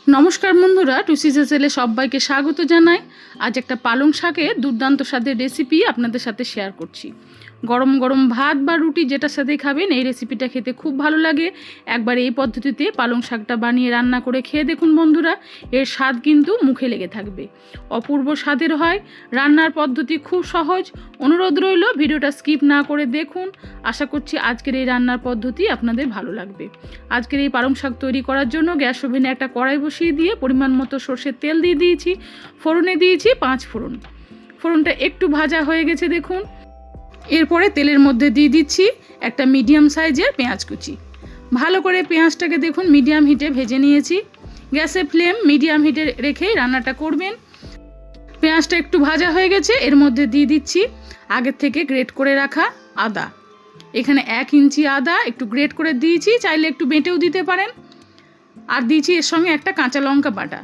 নমস্কার বন্ধুরা, টুসি চ্যানেলে সবাইকে স্বাগত জানাই। আজ একটা পালং শাকের দুর্দান্ত স্বাদের রেসিপি আপনাদের সাথে শেয়ার করছি। গরম গরম ভাত বা রুটি যেটার সাথে খাবেন এই রেসিপিটা খেতে খুব ভালো লাগে। একবার এই পদ্ধতিতে পালং শাকটা বানিয়ে রান্না করে খেয়ে দেখুন বন্ধুরা, এর স্বাদ কিন্তু মুখে লেগে থাকবে। অপূর্ব স্বাদের হয়। রান্নার পদ্ধতি খুব সহজ। অনুরোধ রইল ভিডিওটা স্কিপ না করে দেখুন। আশা করছি আজকের এই রান্নার পদ্ধতি আপনাদের ভালো লাগবে। আজকের এই পালং শাক তৈরি করার জন্য গ্যাস ওভেনে একটা কড়াই বসিয়ে দিয়ে পরিমাণ মতো সর্ষের তেল দিয়ে দিয়েছি। ফোড়নে দিয়েছি 5 ফোড়ন। ফোড়নটা একটু ভাজা হয়ে গেছে দেখুন। এরপরে তেলের মধ্যে দিয়ে দিচ্ছি একটা মিডিয়াম সাইজের পেঁয়াজ কুচি। ভালো করে পেঁয়াজটাকে দেখুন মিডিয়াম হিটে ভেজে নিয়েছি। গ্যাসের ফ্লেম মিডিয়াম হিটে রেখেই রান্নাটা করবেন। পেঁয়াজটা একটু ভাজা হয়ে গেছে, এর মধ্যে দিয়ে দিচ্ছি আগের থেকে গ্রেট করে রাখা আদা। এখানে 1 ইঞ্চি আদা একটু গ্রেট করে দিয়েছি, চাইলে একটু বেটেও দিতে পারেন। আর দিয়েছি এর সঙ্গে একটা কাঁচা লঙ্কা বাটা।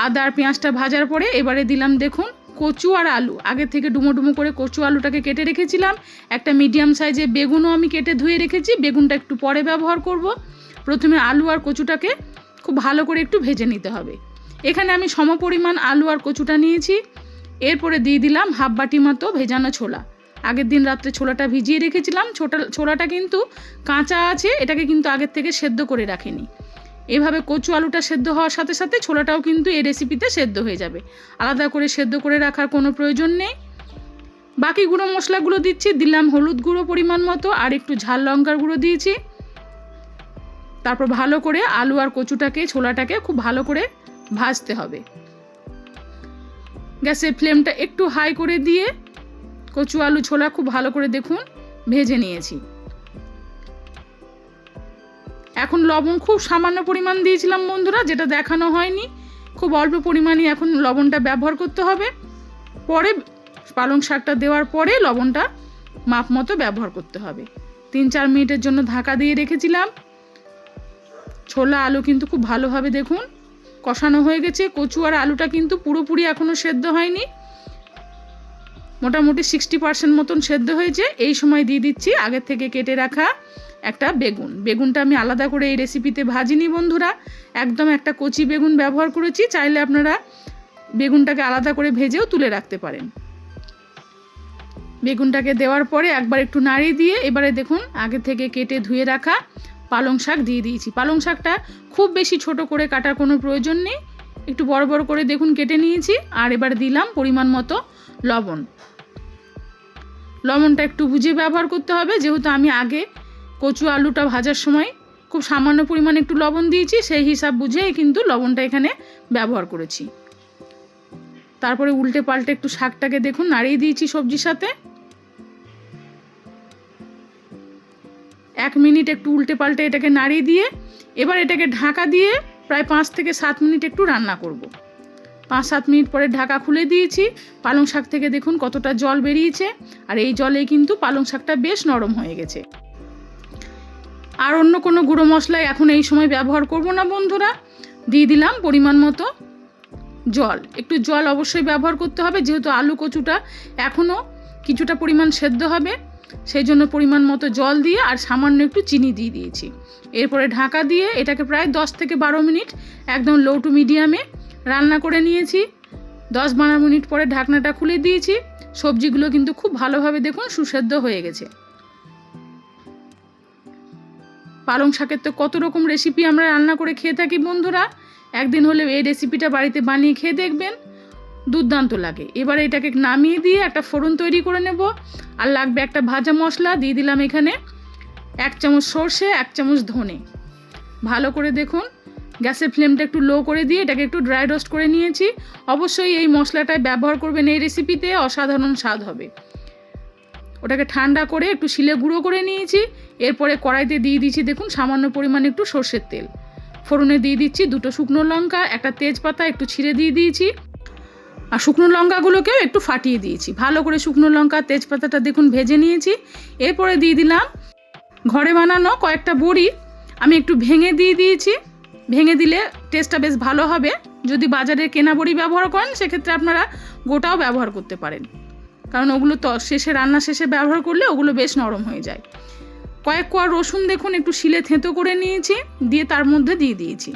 আদা আর পেঁয়াজটা ভাজার পরে এবারে দিলাম দেখুন কচু আর আলু। আগে থেকে ডুমো ডুমো করে কচু আলুটাকে কেটে রেখেছিলাম। একটা মিডিয়াম সাইজের বেগুনও আমি কেটে ধুয়ে রেখেছি। বেগুনটা একটু পরে ব্যবহার করব। প্রথমে আলু আর কচুটাকে খুব ভালো করে একটু ভেজে নিতে হবে। এখানে আমি সমপরিমাণ আলু আর কচুটা নিয়েছি। এরপরে দিয়ে দিলাম হাফ বাটি মতো ভেজানো ছোলা। আগের দিন রাত্রে ছোলাটা ভিজিয়ে রেখেছিলাম। ছোলাটা কিন্তু কাঁচা আছে, এটাকে কিন্তু আগের থেকে সেদ্ধ করে রাখিনি। এভাবে কচু আলুটা সেদ্ধ হওয়ার সাথে সাথে ছোলাটাও কিন্তু এই রেসিপিতে সেদ্ধ হয়ে যাবে। আলাদা করে সেদ্ধ করে রাখার কোনো প্রয়োজন নেই। বাকি গুঁড়ো মশলাগুলো দিলাম হলুদ গুঁড়ো পরিমাণ মতো, আর একটু ঝাল লঙ্কার গুঁড়ো দিয়েছি। তারপর ভালো করে আলু আর কচুটাকে ছোলাটাকে খুব ভালো করে ভাজতে হবে। গ্যাসের ফ্লেমটা একটু হাই করে দিয়ে কচু আলু ছোলা খুব ভালো করে দেখুন ভেজে নিয়েছি। এখন লবণ খুব সামান্য পরিমাণ দিয়েছিলাম বন্ধুরা, যেটা দেখানো হয়নি। খুব অল্প পরিমাণে এখন লবণটা ব্যবহার করতে হবে। পরে পালং শাকটা দেওয়ার পরে লবণটা মাপ মতো ব্যবহার করতে হবে। 3-4 মিনিটের জন্য ঢাকা দিয়ে রেখেছিলাম। ছোলা আলু কিন্তু খুব ভালোভাবে দেখুন কষানো হয়ে গেছে। কচু আর আলুটা কিন্তু পুরোপুরি এখনও সেদ্ধ হয়নি, মোটামুটি 60% মতন সেদ্ধ হয়েছে। এই সময় দিয়ে দিচ্ছি আগের থেকে কেটে রাখা একটা বেগুনটা আমি আলাদা করে এই রেসিপিতে ভাজিনি বন্ধুরা, একদম একটা কচি বেগুন ব্যবহার করেছি। চাইলে আপনারা বেগুনটাকে আলাদা করে ভেজেও তুলে রাখতে পারেন। বেগুনটাকে দেওয়ার পরে একবার একটু নাড়িয়ে দিয়ে এবারে দেখুন আগে থেকে কেটে ধুয়ে রাখা পালং শাক দিয়ে দিয়েছি। পালং শাকটা খুব বেশি ছোট করে কাটার কোনো প্রয়োজন নেই, একটু বড় বড় করে দেখুন কেটে নিয়েছি। আর এবার দিলাম পরিমাণ মতো লবণ। লবণটা একটু বুঝে ব্যবহার করতে হবে, যেহেতু আমি আগে কচু আলুটা ভাজার সময় খুব সামান্য পরিমাণে একটু লবণ দিয়েছি, সেই হিসাব বুঝেই কিন্তু লবণটা এখানে ব্যবহার করেছি। তারপরে উল্টে পাল্টে একটু শাকটাকে দেখুন নাড়িয়ে দিয়েছি সবজির সাথে। 1 মিনিট একটু উল্টে পাল্টে এটাকে নাড়িয়ে দিয়ে এবার এটাকে ঢাকা দিয়ে প্রায় 5 থেকে 7 মিনিট একটু রান্না করব। 5-7 মিনিট পরে ঢাকা খুলে দিয়েছি। পালং শাক থেকে দেখুন কতটা জল বেরিয়েছে, আর এই জলে কিন্তু পালং শাকটা বেশ নরম হয়ে গেছে। আর অন্য কোনো গুঁড়ো মশলা এখন এই সময় ব্যবহার করব না বন্ধুরা। দিয়ে দিলাম পরিমাণ মতো জল। একটু জল অবশ্যই ব্যবহার করতে হবে, যেহেতু আলু কচুটা এখনও কিছুটা পরিমাণ সেদ্ধ হবে, সেই জন্য পরিমাণ মতো জল দিয়ে আর সামান্য একটু চিনি দিয়ে দিয়েছি। এরপরে ঢাকা দিয়ে এটাকে প্রায় 10 থেকে 12 মিনিট একদম লো টু মিডিয়ামে রান্না করে নিয়েছি। 10-12 মিনিট পরে ঢাকনাটা খুলে দিয়েছি। সবজিগুলো কিন্তু খুব ভালোভাবে দেখুন সুসেদ্ধ হয়ে গেছে। পালং শাকের তো কত রকম রেসিপি আমরা রান্না করে খেয়ে থাকি বন্ধুরা, একদিন হলে এই রেসিপিটা বাড়িতে বানিয়ে খেয়ে দেখবেন, দুর্দান্ত লাগে। এবারে এটাকে নামিয়ে দিয়ে একটা ফোড়ন তৈরি করে নেব। আর লাগবে একটা ভাজা মশলা। দিয়ে দিলাম এখানে 1 চামচ সর্ষে, 1 চামচ ধনে। ভালো করে দেখুন গ্যাসের ফ্লেমটা একটু লো করে দিয়ে এটাকে একটু ড্রাই রোস্ট করে নিয়েছি। অবশ্যই এই মশলাটাই ব্যবহার করবেন এই রেসিপিতে, অসাধারণ স্বাদ হবে। ওটাকে ঠান্ডা করে একটু শিলে গুঁড়ো করে নিয়েছি। এরপরে কড়াইতে দিয়ে দিচ্ছি দেখুন সামান্য পরিমাণে একটু সর্ষের তেল। ফোড়নে দিয়ে দিচ্ছি 2টো শুকনো লঙ্কা, একটা তেজপাতা একটু ছিঁড়ে দিয়ে দিয়েছি। আর শুকনো লঙ্কাগুলোকেও একটু ফাটিয়ে দিয়েছি। ভালো করে শুকনো লঙ্কা তেজপাতাটা দেখুন ভেজে নিয়েছি। এরপরে দিয়ে দিলাম ঘরে বানানো কয়েকটা বড়ি, আমি একটু ভেঙে দিয়ে দিয়েছি। ভেঙে দিলে টেস্টটা বেশ ভালো হবে। যদি বাজারে কেনা বড়ি ব্যবহার করেন সেক্ষেত্রে আপনারা গোটাও ব্যবহার করতে পারেন, কারণ ওগুলো তো রান্না শেষে ব্যবহার করলে ওগুলো বেশ নরম হয়ে যায়। কয়েক কোয়া রসুন দেখুন একটু শিলে থেঁতো করে নিয়েছি, দিয়ে তার মধ্যে দিয়ে দিয়েছি।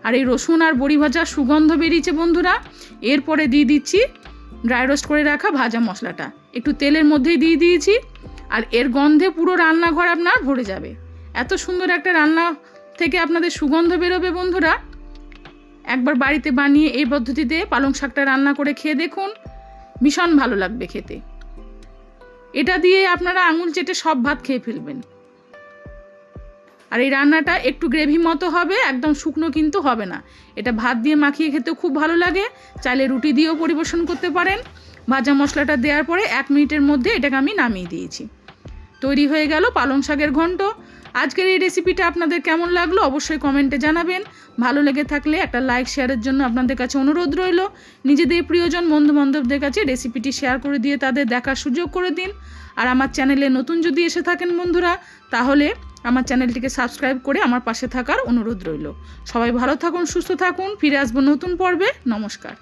আর এই রসুন আর বড়ি ভাজার সুগন্ধ বেরিয়েছে বন্ধুরা। এরপরে দিয়ে দিচ্ছি ড্রাই রোস্ট করে রাখা ভাজা মশলাটা, একটু তেলের মধ্যেই দিয়ে দিয়েছি। আর এর গন্ধে পুরো রান্নাঘর আপনার ভরে যাবে। এত সুন্দর একটা রান্না থেকে আপনাদের সুগন্ধ বেরোবে বন্ধুরা। একবার বাড়িতে বানিয়ে এই পদ্ধতিতে পালং শাকটা রান্না করে খেয়ে দেখুন, ভীষণ ভালো লাগবে খেতে। এটা দিয়ে আপনারা আঙুল চেটে সব ভাত খেয়ে ফেলবেন। আর এই রান্নাটা একটু গ্রেভি মতো হবে, একদম শুকনো কিন্তু হবে না। এটা ভাত দিয়ে মাখিয়ে খেতে খুব ভালো লাগে, চাইলে রুটি দিয়েও পরিবেশন করতে পারেন। ভাজা মশলাটা দেওয়ার পরে 1 মিনিটের মধ্যে এটাকে আমি নামিয়ে দিয়েছি। তৈরি হয়ে গেল পালং শাকের ঘন্ট। আজকের এই রেসিপিটা আপনাদের কেমন লাগলো অবশ্যই কমেন্টে জানাবেন। ভালো লেগে থাকলে একটা লাইক শেয়ারের জন্য আপনাদের কাছে অনুরোধ রইল। নিজেদের প্রিয়জন বন্ধুবান্ধবদের কাছে রেসিপিটি শেয়ার করে দিয়ে তাদের দেখার সুযোগ করে দিন। আর আমার চ্যানেলে নতুন যদি এসে থাকেন বন্ধুরা, তাহলে আমার চ্যানেলটিকে সাবস্ক্রাইব করে আমার পাশে থাকার অনুরোধ রইল। সবাই ভালো থাকুন, সুস্থ থাকুন। ফিরে আসবো নতুন পর্বে। নমস্কার।